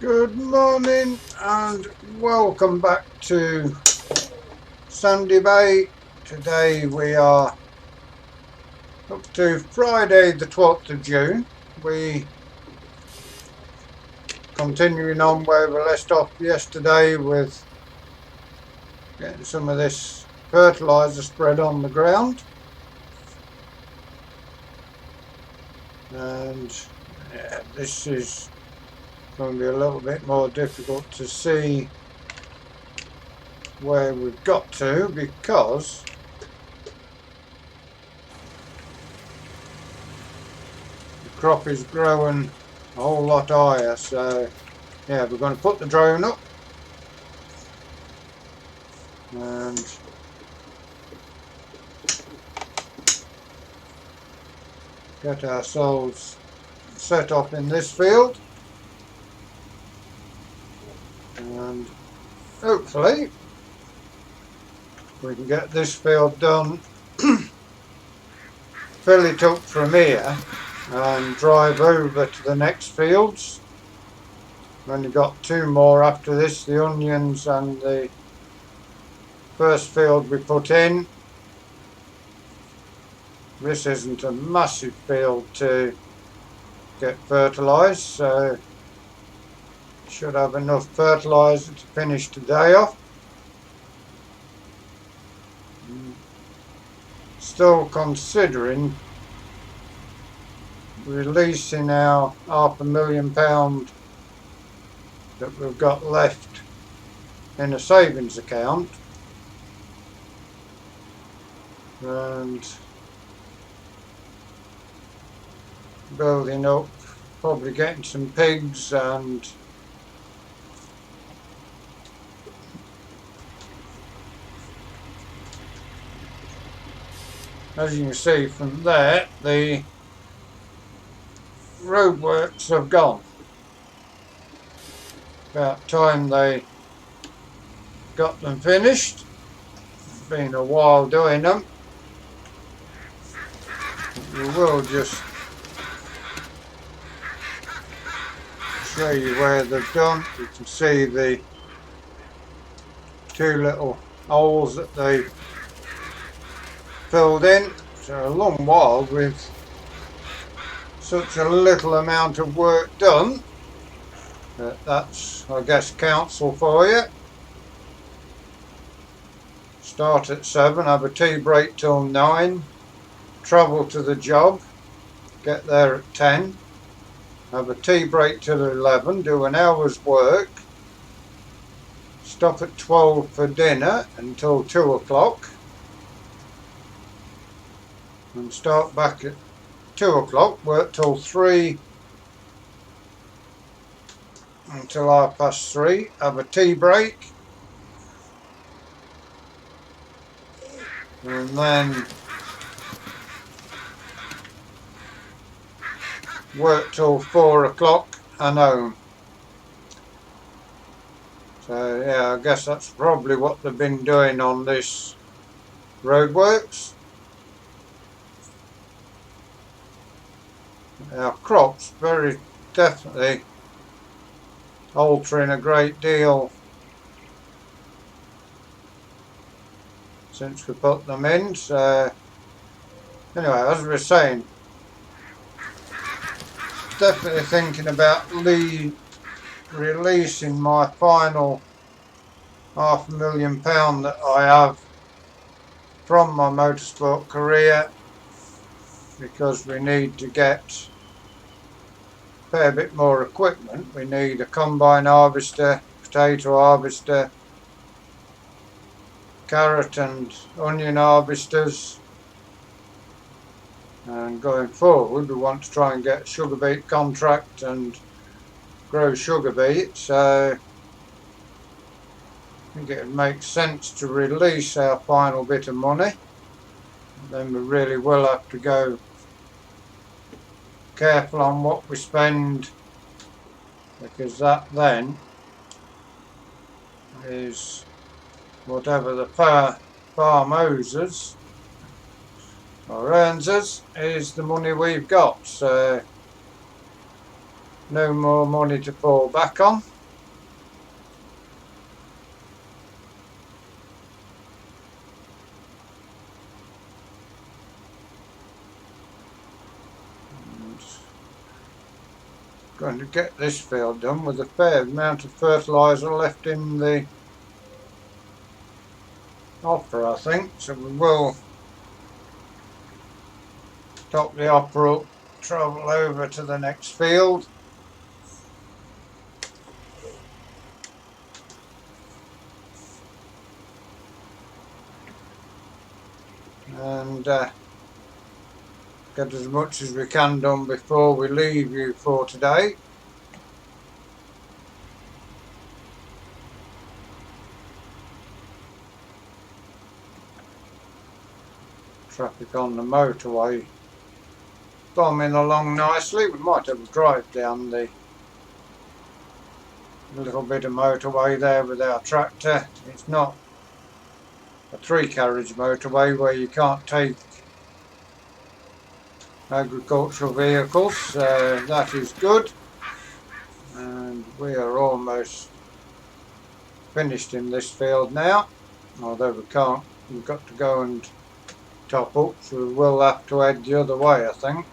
Good morning and welcome back to Sandy Bay. Today we are up to Friday the 12th of June. We continuing on where we left off yesterday with getting some of this fertiliser spread on the ground. And yeah, this is going to be a little bit more difficult to see where we've got to because the crop is growing a whole lot higher. So yeah, we're going to put the drone up and get ourselves set up in this field, and hopefully we can get this field done, fill it up from here and drive over to the next fields. We've only got two more after this, the onions and the first field we put in. This isn't a massive field to get fertilised, so should have enough fertiliser to finish today off. Still considering releasing our £500,000 that we've got left in a savings account and building up, probably getting some pigs, and as you can see from there, the roadworks have gone. About time they got them finished. It's been a while doing them. We will just show you where they've done. You can see the two little holes that they filled in. So a long while with such a little amount of work done. But that's, I guess, council for you. Start at 7, have a tea break till 9, travel to the job, get there at 10, have a tea break till 11, do an hour's work, stop at 12 for dinner until 2 o'clock, and start back at 2 o'clock, work till 3 until 3:30, have a tea break, and then work till 4 o'clock and home. So yeah, I guess that's probably what they've been doing on this roadworks. Our crops very definitely altering a great deal since we put them in. So anyway, as we were saying, definitely thinking about releasing my final £500,000 that I have from my motorsport career, because we need to get a fair bit more equipment. We need a combine harvester, potato harvester, carrot and onion harvesters, and going forward we want to try and get a sugar beet contract and grow sugar beet. So I think it would make sense to release our final bit of money. Then we really will have to go careful on what we spend, because that then is whatever the farm owes us or earns us is the money we've got. So no more money to fall back on. And going to get this field done with a fair amount of fertiliser left in the hopper, I think. So we will top the hopper up, travel over to the next field. And get as much as we can done before we leave you for today. Traffic on the motorway bombing along nicely. We might have a drive down the little bit of motorway there with our tractor. It's not a 3-carriage motorway where you can't take agricultural vehicles. That is good. And we are almost finished in this field now, although we can't. We've got to go and top up, so we will have to head the other way, I think.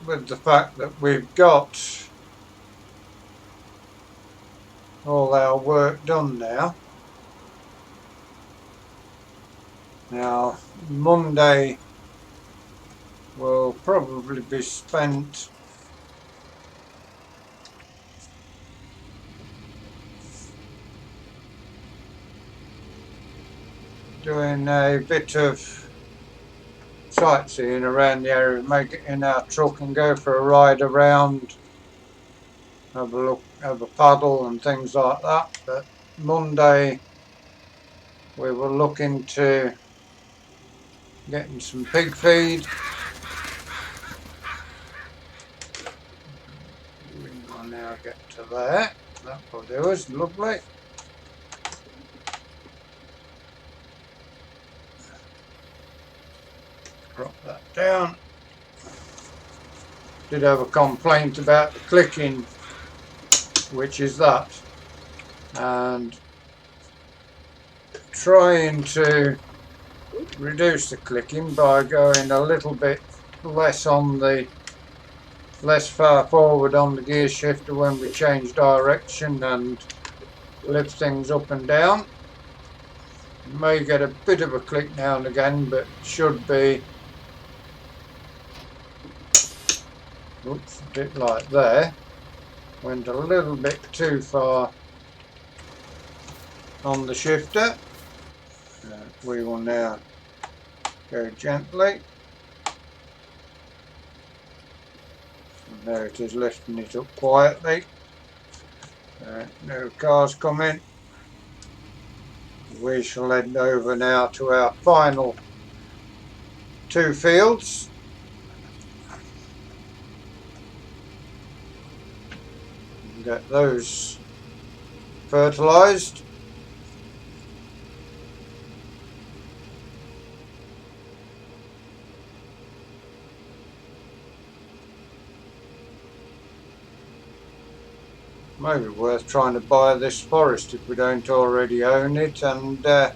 With the fact that we've got all our work done now. Now, Monday will probably be spent doing a bit of sightseeing around the area, make it in our truck and go for a ride around, have a look, have a paddle and things like that. But Monday we will look into getting some pig feed. We will now get to there. That will do us, lovely. Drop that down. Did have a complaint about the clicking, which is that, and trying to reduce the clicking by going a little bit less far forward on the gear shifter when we change direction and lift things up and down. You may get a bit of a click now and again, but should be, oops, a bit like there. Went a little bit too far on the shifter. We will now go gently. And there it is, lifting it up quietly. No cars coming. We shall head over now to our final 2 fields. And get those fertilised. Maybe worth trying to buy this forest if we don't already own it, and have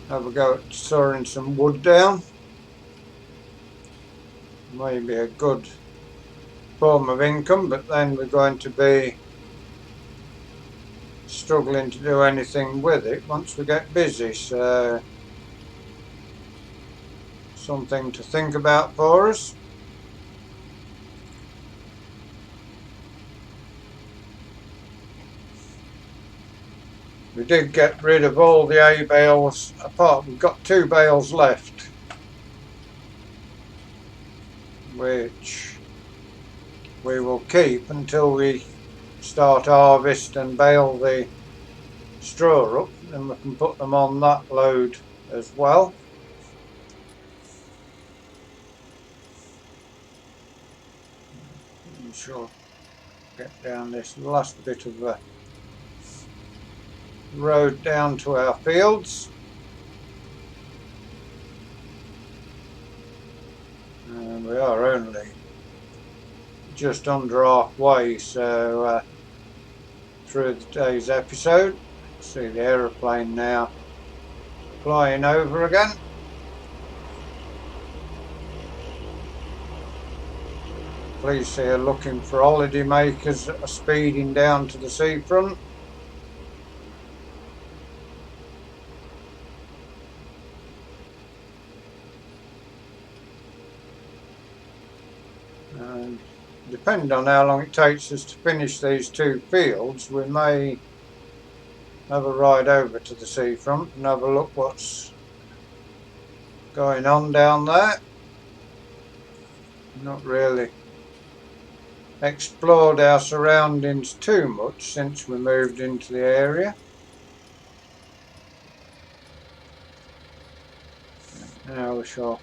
a go at sawing some wood down. Maybe a good form of income, but then we're going to be struggling to do anything with it once we get busy, so something to think about for us. We did get rid of all the hay bales apart. We've got 2 bales left, which we will keep until we start harvest and bale the straw up, then we can put them on that load as well. We shall get down this last bit of the road down to our fields. And we are only just under halfway, so through the day's episode. See the aeroplane now flying over again. Police here looking for holiday makers that are speeding down to the seafront. And depending on how long it takes us to finish these two fields, we may have a ride over to the seafront and have a look what's going on down there. Not really explored our surroundings too much since we moved into the area. Now we shall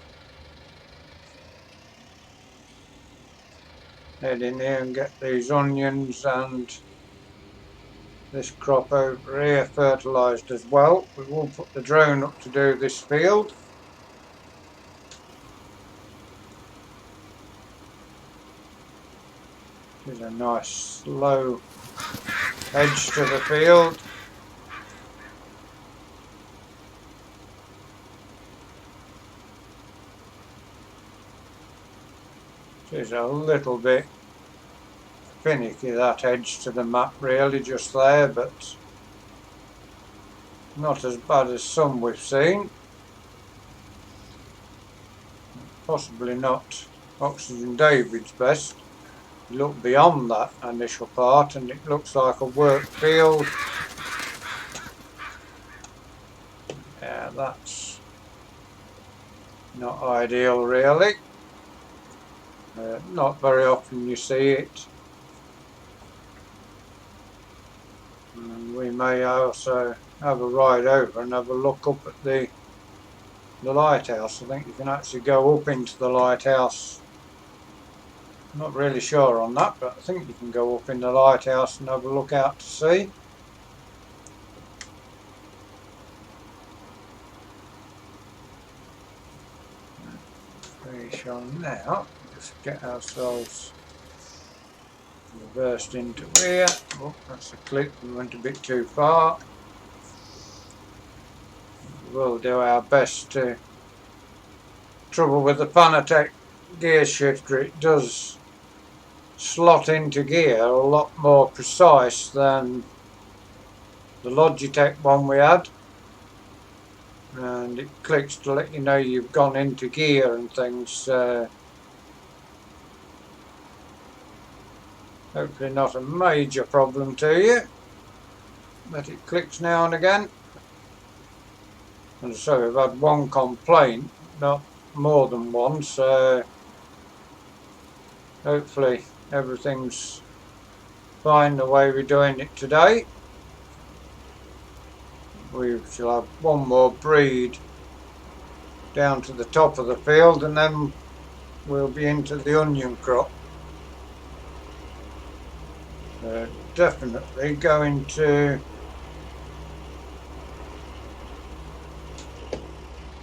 head in here and get these onions and this crop over here fertilised as well. We will put the drone up to do this field. There's a nice slow edge to the field. It's a little bit finicky, that edge to the map really just there, but not as bad as some we've seen. Possibly not Oxygen David's best. Look beyond that initial part and it looks like a work field. Yeah, that's not ideal really. Not very often you see it. And we may also have a ride over and have a look up at the lighthouse. I think you can actually go up into the lighthouse. I'm not really sure on that, but I think you can go up in the lighthouse and have a look out to sea. We shall now just get ourselves reversed into here. Oh, that's a clip, we went a bit too far. We'll do our best to. Trouble with the Fanatec gear shifter, it does slot into gear a lot more precise than the Logitech one we had, and it clicks to let you know you've gone into gear and things. Hopefully not a major problem to you, but it clicks now and again. And so we've had one complaint, not more than one, so hopefully everything's fine the way we're doing it today. We shall have one more breed down to the top of the field and then we'll be into the onion crop. Definitely going to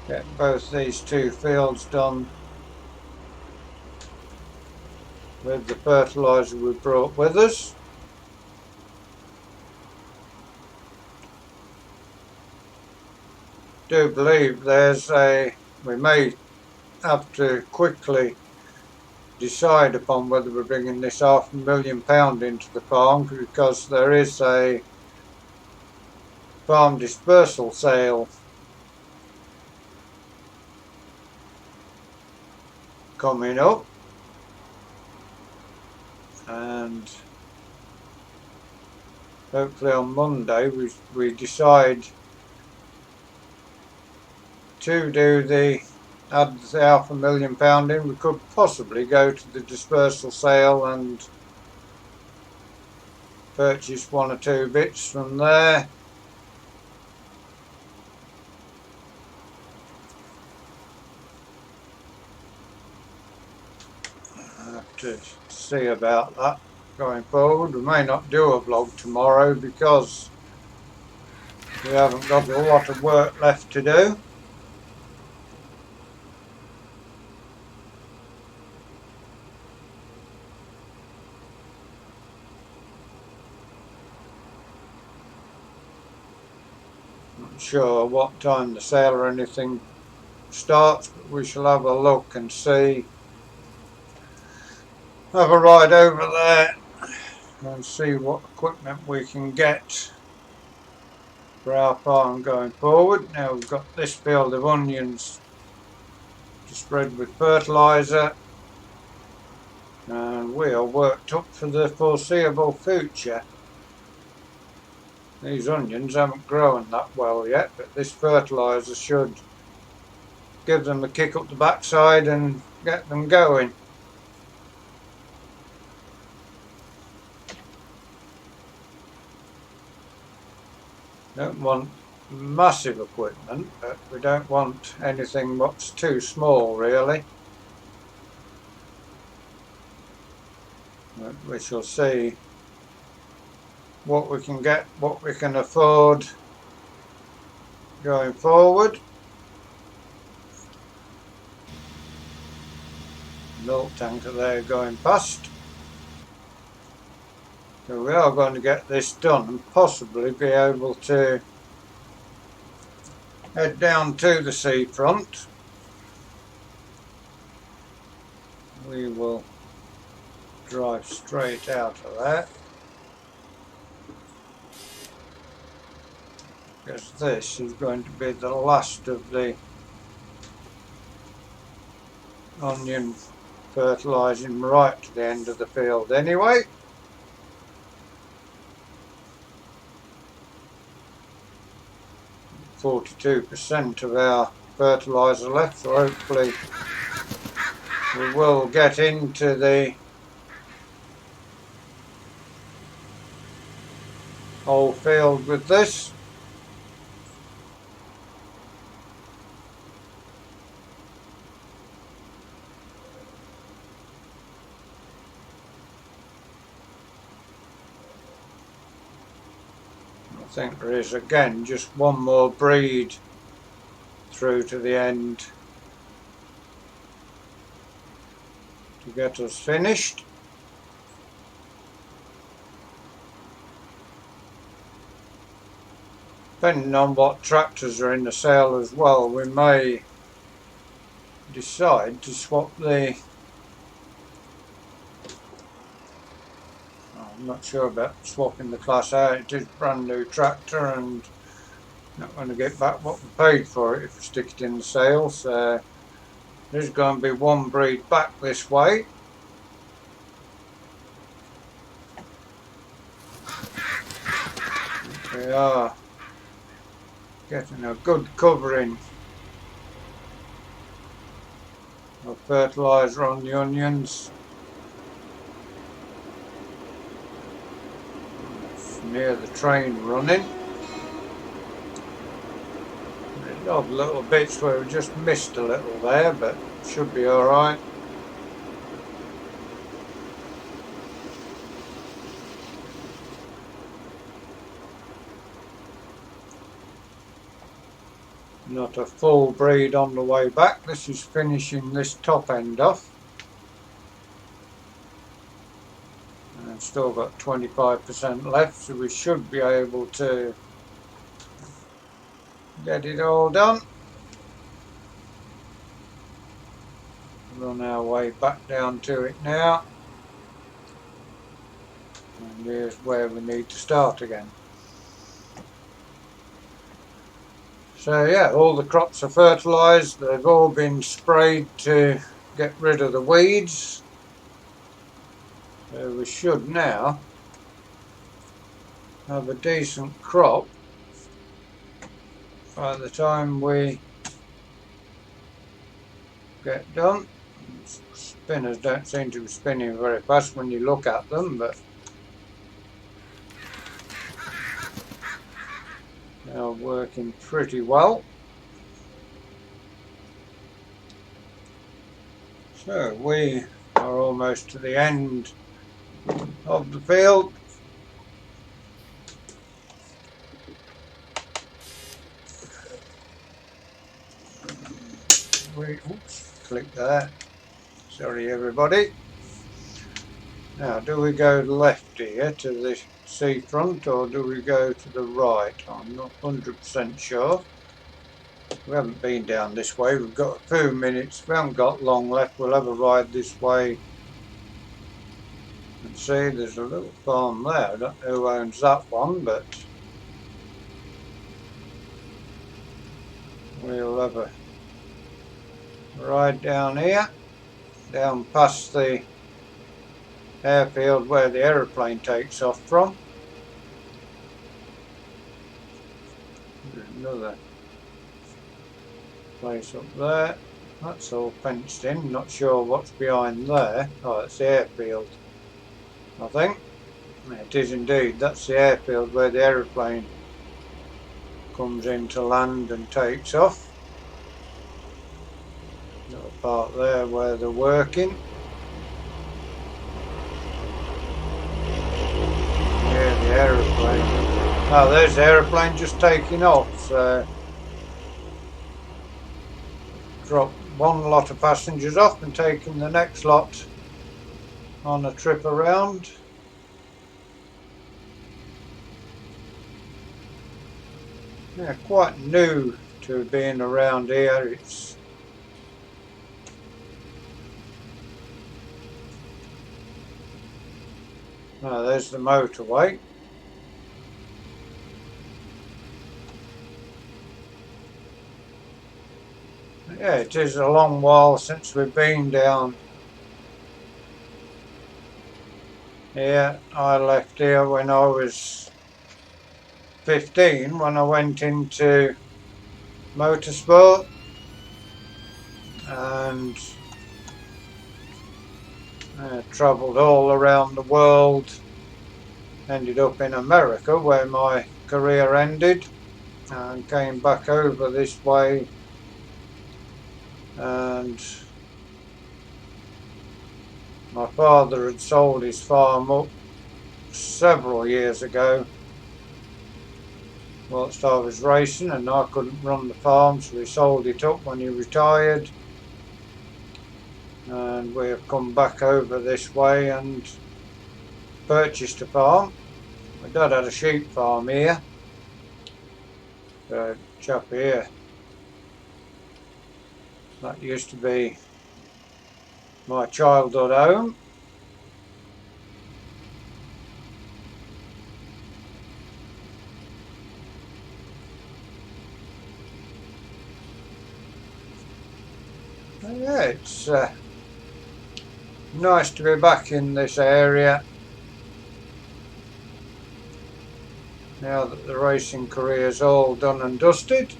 get both these two fields done with the fertiliser we brought with us. Do believe we may have to quickly decide upon whether we're bringing this £500,000 into the farm, because there is a farm dispersal sale coming up, and hopefully on Monday we decide to do add the £500,000 in. We could possibly go to the dispersal sale and purchase one or two bits from there. I have to see about that going forward. We may not do a vlog tomorrow because we haven't got a lot of work left to do. sure what time the sale or anything starts, but we shall have a look and see. Have a ride over there and see what equipment we can get for our farm going forward. Now we've got this field of onions to spread with fertiliser, and we are worked up for the foreseeable future. These onions haven't grown that well yet, but this fertiliser should give them a kick up the backside and get them going. Don't want massive equipment, but we don't want anything that's too small really. But we shall see what we can get, what we can afford going forward. Milk tanker there going past. So we are going to get this done and possibly be able to head down to the seafront. We will drive straight out of there, because this is going to be the last of the onion fertilising right to the end of the field anyway. %, of our fertiliser left, so hopefully we will get into the whole field with this. I think there is again just one more breed through to the end to get us finished. Depending on what tractors are in the sale as well, we may decide to swap the... I'm not sure about swapping the class out. It is a brand new tractor and not going to get back what we paid for it if we stick it in the sale. So there's going to be one breed back this way. We are getting a good covering of fertiliser on the onions. It's near the train running. There's odd little bits where we just missed a little there, but should be alright. Not a full breed on the way back. This is finishing this top end off. And still got 25% left, so we should be able to get it all done. Run our way back down to it now. And here's where we need to start again. So yeah, all the crops are fertilised. They've all been sprayed to get rid of the weeds. So we should now have a decent crop by the time we get done. Spinners don't seem to be spinning very fast when you look at them, but they are working pretty well. So we are almost to the end of the field. Oops, click there. Sorry everybody. Now, do we go left here to the seafront or do we go to the right? I'm not 100% sure. We haven't been down this way. We've got a few minutes. We haven't got long left. We'll have a ride this way and see. There's a little farm there. I don't know who owns that one, but we'll have a ride down here, down past the airfield where the aeroplane takes off from. There's another place up there. That's all fenced in. Not sure what's behind there. Oh, it's the airfield, I think. It is indeed. That's the airfield where the aeroplane comes into land and takes off. Little part there where they're working. Yeah, the aeroplane. Oh, there's the aeroplane just taking off. So drop one lot of passengers off and taking the next lot on a trip around. Yeah, quite new to being around here. It's there's the motorway. Yeah, it is a long while since we've been down here. I left here when I was 15, when I went into motorsport, and travelled all around the world. Ended up in America where my career ended, and came back over this way, and my father had sold his farm up several years ago whilst I was racing, and I couldn't run the farm, so he sold it up when he retired, and we have come back over this way and purchased a farm. My dad had a sheep farm here. The chap here, that used to be my childhood home. Yeah, it's nice to be back in this area now that the racing career is all done and dusted.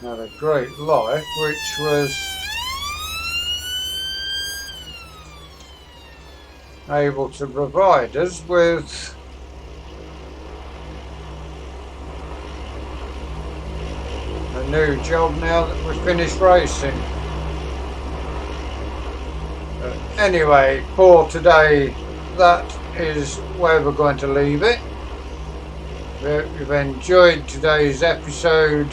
Had a great life, which was able to provide us with a new job now that we've finished racing. But anyway, for today, that is where we're going to leave it. We hope you've enjoyed today's episode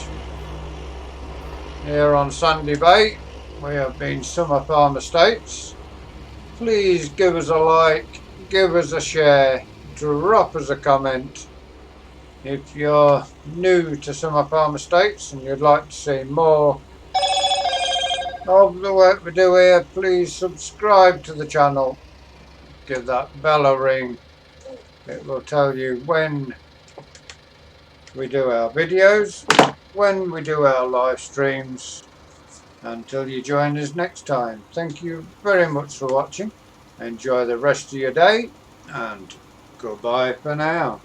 here on Sandy Bay. We have been Summer Farm Estates. Please give us a like, give us a share, drop us a comment. If you're new to Summer Farm Estates and you'd like to see more of the work we do here, please subscribe to the channel. Give that bell a ring. It will tell you when we do our videos, when we do our live streams. Until you join us next time, thank you very much for watching. Enjoy the rest of your day, and goodbye for now.